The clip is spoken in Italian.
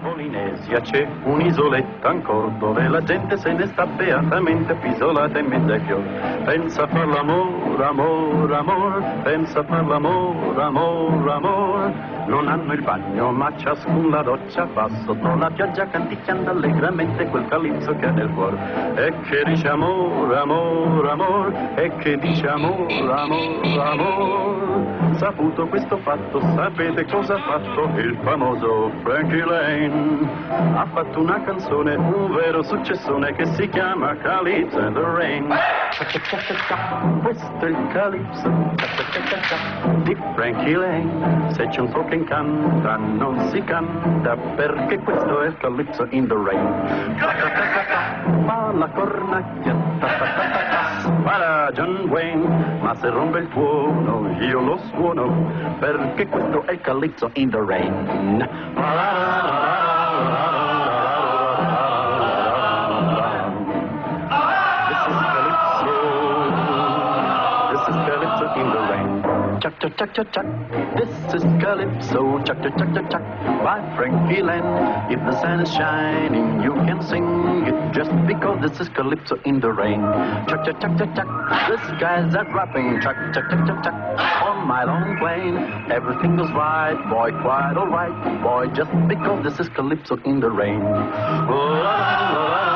Polinesia c'è un'isoletta ancora dove la gente se ne sta beatamente appisolata in mezzo ai fiori. Pensa a far l'amore, amore, amore, pensa a far l'amore, amore, amore. Non hanno il bagno ma ciascun la doccia fa sotto la pioggia canticchiando allegramente quel calipso che ha nel cuore. E che dice amore, amore, amore, e che dice amore, amore, amore. Saputo questo fatto, sapete cosa ha fatto il famoso Frankie Lane? Ha fatto una canzone, un vero successone che si chiama Calypso in the Rain. Questo è il Calypso di Frankie Lane. Se c'è un suo che incanta, non si canta perché questo è il Calypso in the Rain. Fa la cornacchia, spara John Wayne, ma se rompe il tuono io lo suono perché questo è il Calypso in the Rain. Chuck, chuck, chuck, chuck, chuck. This is Calypso. Chuck, chuck, chuck, chuck, chuck. By Frankie Lane. If the sun is shining, you can sing it just because this is Calypso in the Rain. Chuck, chuck, chuck, chuck, chuck. The skies are dropping. Chuck, chuck, chuck, chuck, chuck. On my long plane, everything goes right, boy, quite alright, boy, just because this is Calypso in the Rain. Oh, la, la, la, la.